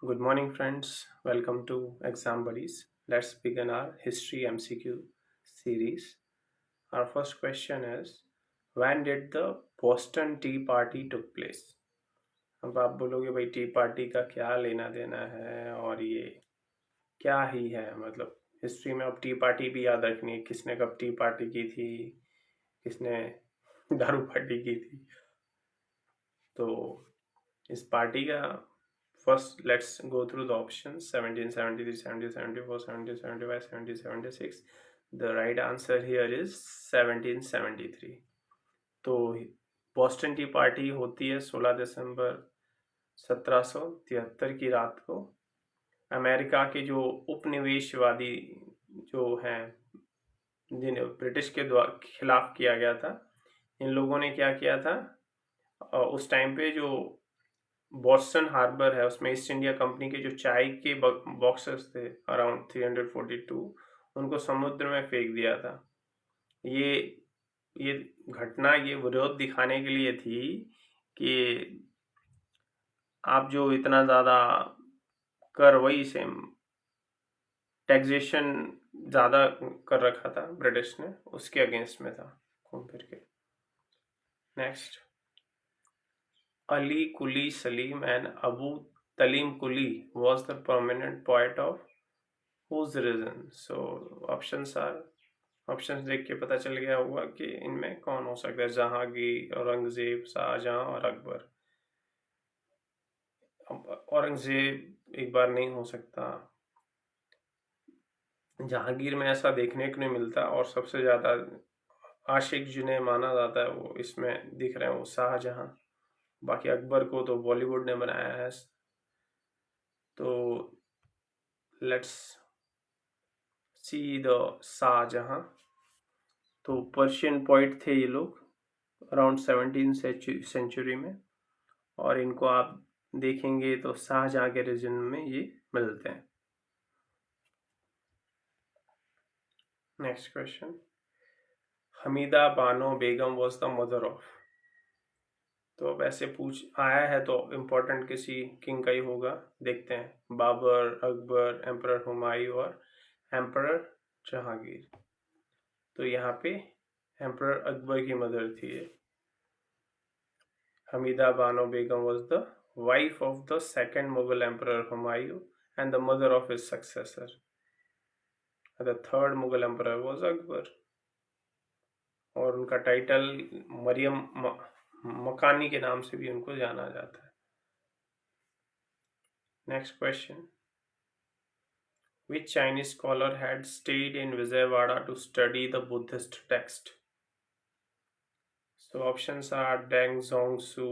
Good morning, friends. Welcome to Exam Buddies. Let's begin our History MCQ series. Our first question is when did the Boston Tea Party took place? अब आप बोलोगे भाई T party का क्या लेना देना है और ये क्या ही है मतलब हिस्ट्री में अब टी पार्टी भी याद रखनी है किसने कब टी पार्टी की थी किसने दारू पार्टी की थी तो इस पार्टी का first let's go through the options 1773 1774 1775 1776 the right answer here is 1773 तो बोस्टन टी पार्टी होती है 16 दिसंबर 1773 की रात को अमेरिका के जो उपनिवेशवादी जो हैं जिन्हें ब्रिटिश के खिलाफ किया गया था इन लोगों ने क्या किया था उस टाइम पे जो बॉस्टन हार्बर है उसमें ईस्ट इंडिया कंपनी के जो चाय के बॉक्सेस थे अराउंड 342 उनको समुद्र में फेंक दिया था ये ये घटना ये विरोध दिखाने के लिए थी कि आप जो इतना ज़्यादा कर वही सेम टैक्सेशन ज़्यादा कर रखा था ब्रिटिश ने उसके अगेंस्ट में था घूम फिर के next Ali Quli Salim and Abu Talim Quli was the prominent poet of whose region? So options देख के पता चल गया होगा कि इनमें कौन हो सकता है जहांगीर औरंगजेब शाहजहां और अकबर औरंगजेब एक बार नहीं हो सकता जहांगीर में ऐसा देखने को नहीं मिलता और सबसे ज़्यादा आशिक जिन्हें माना जाता है वो इसमें दिख रहे हैं वो शाहजहां बाकी अकबर को तो बॉलीवुड ने बनाया है तो लेट्स सी द शाहजहां तो पर्शियन पोइट थे ये लोग अराउंड 17th सेंचुरी में और इनको आप देखेंगे तो शाहजहां के रीजन में ये मिलते हैं next question Hamida Bano Begum was the mother of तो अब ऐसे पूछ आया है तो इम्पोर्टेंट किसी किंग का ही होगा देखते हैं बाबर अकबर एम्परर हुमायूं और एम्परर जहांगीर तो यहाँ पे एम्परर अकबर की मदर थी ये Hamida Bano Begum was the wife of the second Mughal emperor Humayun and the mother of his successor the third Mughal emperor was Akbar और उनका टाइटल मरियम मकानी के नाम से भी उनको जाना जाता है next question Which Chinese scholar had stayed in Vijayawada to study the Buddhist text? So options are Deng Zongsu,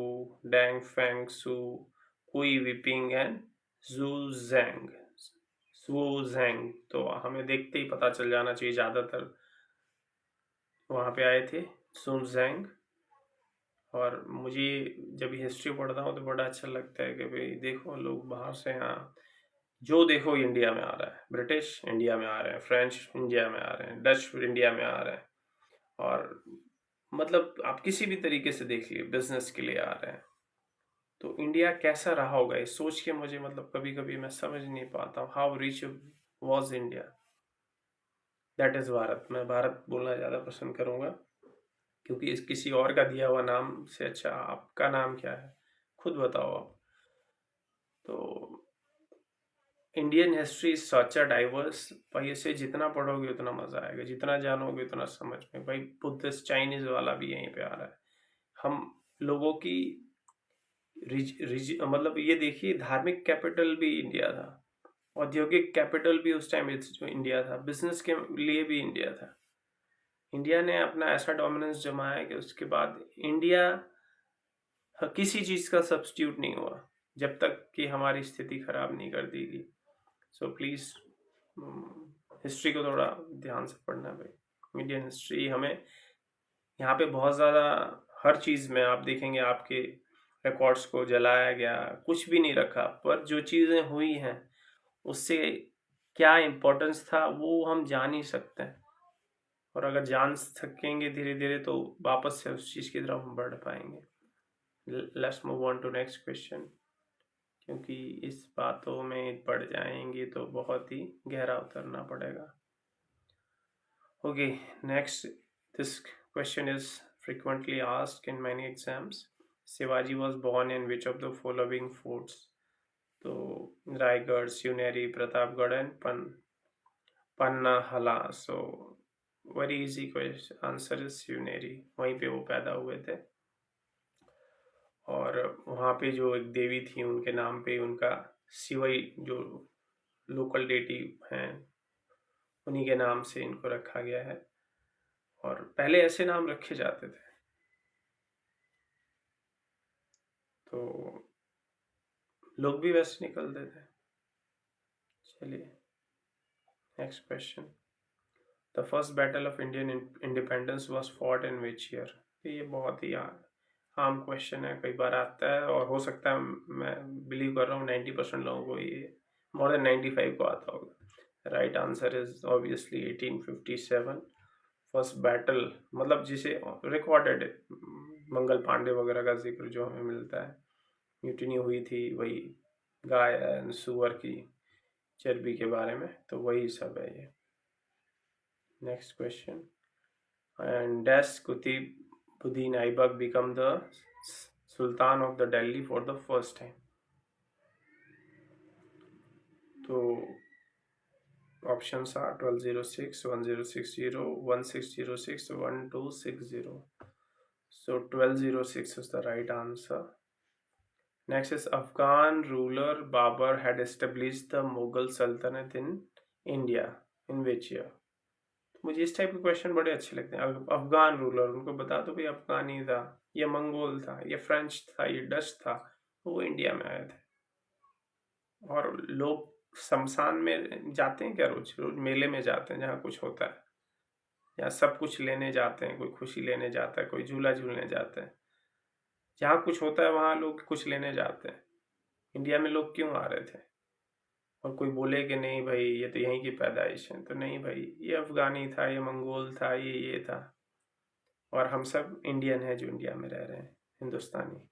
Deng Fengsu, Hui Wiping and Zhu Zhang. Zhu Zhang तो हमें देखते ही पता चल जाना चाहिए ज़्यादातर वहाँ पे आए थे Zhu Zhang और मुझे जब हिस्ट्री पढ़ता हूँ तो बड़ा अच्छा लगता है कि भाई देखो लोग बाहर से यहाँ जो देखो इंडिया में आ रहा है ब्रिटिश इंडिया में आ रहे हैं फ्रेंच इंडिया में आ रहे हैं डच इंडिया में आ रहे हैं और मतलब आप किसी भी तरीके से देख लिए बिजनेस के लिए आ रहे हैं तो इंडिया कैसा रहा होगा ये सोच के मुझे मतलब कभी कभी मैं समझ नहीं पाता हूँ how rich was India that is Bharat मैं भारत बोलना ज़्यादा पसंद करूँगा क्योंकि इस किसी और का दिया हुआ नाम से अच्छा आपका नाम क्या है खुद बताओ आप तो Indian history is such a diverse भाई इसे जितना पढ़ोगे उतना मजा आएगा जितना जानोगे उतना समझ में भाई बुद्धिस्ट चाइनीज वाला भी यहीं पे आ रहा है हम लोगों की मतलब ये देखिए धार्मिक कैपिटल भी इंडिया था औद्योगिक कैपिटल भी उस टाइम इंडिया था बिजनेस के लिए भी इंडिया था इंडिया ने अपना ऐसा डोमिनेंस जमाया कि उसके बाद इंडिया किसी चीज का सब्स्टिट्यूट नहीं हुआ जब तक कि हमारी स्थिति खराब नहीं कर देगी सो प्लीज हिस्ट्री को थोड़ा ध्यान से पढ़ना भाई इंडियन हिस्ट्री हमें यहाँ पे बहुत ज़्यादा हर चीज़ में आप देखेंगे आपके रिकॉर्ड्स को जलाया गया कुछ भी नहीं रखा पर जो चीज़ें हुई हैं उससे क्या इम्पोर्टेंस था वो हम जान ही सकते हैं और अगर जान सकेंगे धीरे धीरे तो वापस से उस चीज़ की तरफ हम बढ़ पाएंगे let's move on to next question क्योंकि इस बातों में पड़ जाएंगे तो बहुत ही गहरा उतरना पड़ेगा. Okay, next. This question is frequently asked in many exams. Shivaji was born in which of the following forts? So, Raigad, Suneri, Pratapgarh, and Pannahala. So, very easy question. Answer is Suneri. वहीं पे वो पैदा हुए थे. और वहाँ पे जो एक देवी थी उनके नाम पे उनका शिवई जो लोकल डेटी हैं उन्हीं के नाम से इनको रखा गया है. और पहले ऐसे नाम रखे जाते थे. तो लोग भी वैसे निकलते थे. चलिए next question. The first battle of Indian independence was fought in which year. ये बहुत ही आम क्वेश्चन है, कई बार आता है और हो सकता है मैं बिलीव कर रहा हूँ 90% लोगों को ये मोर देन 95 को आता होगा. Right answer is obviously 1857. First battle मतलब जिसे रिकॉर्डेड मंगल पांडे वगैरह का जिक्र जो हमें मिलता है, म्यूटिनी हुई थी वही गाय एंड सुअर की चर्बी के बारे में, तो वही सब है ये. Next question. And dash Qutbuddin Aibak become the sultan of the Delhi for the first time. तो options are 1206, 1060, 1606, 1260. So 1206 is the right answer. Next is Afghan ruler Babur had established the Mughal Sultanate in India in which year? मुझे इस type के question बड़े अच्छे लगते हैं. Afghan ruler, उनको बता दो भाई अफगानी था, ये मंगोल था, ये फ्रेंच था, ये डच था, वो इंडिया में आए थे. और लोग शमशान में जाते हैं क्या? रोज रोज मेले में जाते हैं जहाँ कुछ होता है, या सब कुछ लेने जाते हैं, कोई खुशी लेने जाता है, कोई झूला झूलने जाते हैं. जहाँ कुछ होता है वहाँ लोग कुछ लेने जाते हैं. इंडिया में लोग क्यों आ रहे थे? और कोई बोले कि नहीं भाई ये तो यहीं की पैदाइश है, तो नहीं भाई, ये अफगानी था, ये मंगोल था, ये था. और हम सब इंडियन है जो इंडिया में रह रहे हैं, हिंदुस्तानी.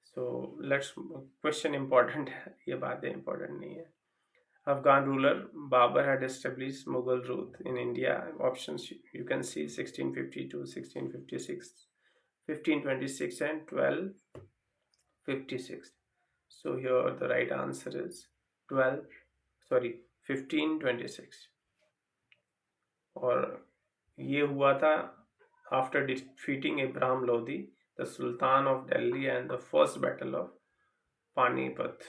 सो लेट्स क्वेश्चन इंपॉर्टेंट है, ये बातें इंपॉर्टेंट नहीं है. Afghan ruler Babur had established Mughal rule in India. Options you can see 1652, 1656, 1526 and 1256. So here the right answer is 1526. और ये हुआ था after defeating Ibrahim Lodi, the Sultan of Delhi, and the first battle of Panipat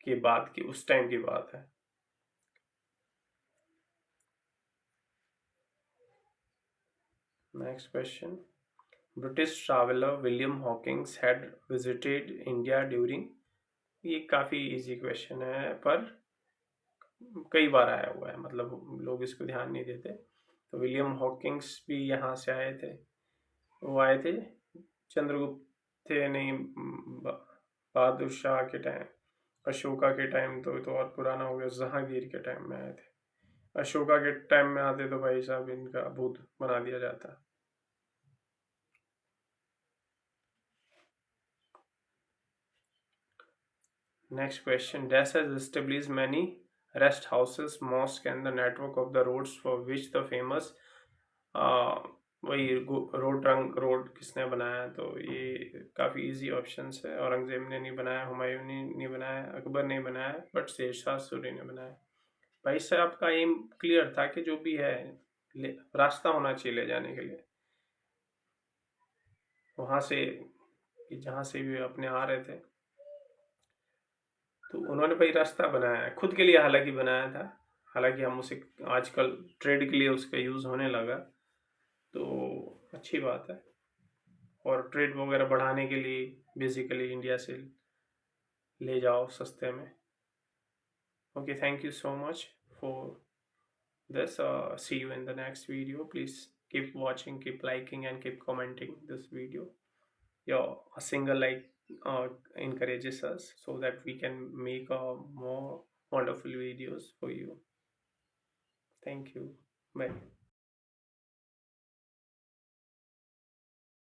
के बाद की, उस time की बात है. Next question. British traveler William Hawkins had visited India during. ये काफ़ी इजी क्वेश्चन है पर कई बार आया हुआ है, मतलब लोग इसको ध्यान नहीं देते. तो विलियम हॉकिंग्स भी यहाँ से आए थे. वो आए थे चंद्रगुप्त थे नहीं, बहादुर शाह के टाइम, अशोका के टाइम तो और पुराना हो गया, जहांगीर के टाइम में आए थे. अशोका के टाइम में आते तो भाई साहब इनका भूत बना दिया जाता. Next question. Dash has established many rest houses, mosques and the network of the roads for which the famous वही रोड किसने बनाया? तो ये काफ़ी इजी ऑप्शंस है. औरंगजेब ने नहीं बनाया, हुमायूं ने नहीं बनाया, अकबर ने बनाया, बट शेरशाह सूरी ने बनाया. भाई साहब का एम क्लियर था कि जो भी है रास्ता होना चाहिए ले जाने के लिए. वहाँ से जहाँ से भी अपने आ रहे थे तो उन्होंने भाई रास्ता बनाया है, खुद के लिए हालांकि बनाया था. हालांकि हम उसे आजकल ट्रेड के लिए उसका यूज़ होने लगा, तो अच्छी बात है. और ट्रेड वगैरह बढ़ाने के लिए बेसिकली इंडिया से ले जाओ सस्ते में. Okay, thank you so much for this. See you in the next video. Please keep watching, keep liking and keep commenting this video. A single like encourages us so that we can make more wonderful videos for you. Thank you. Bye.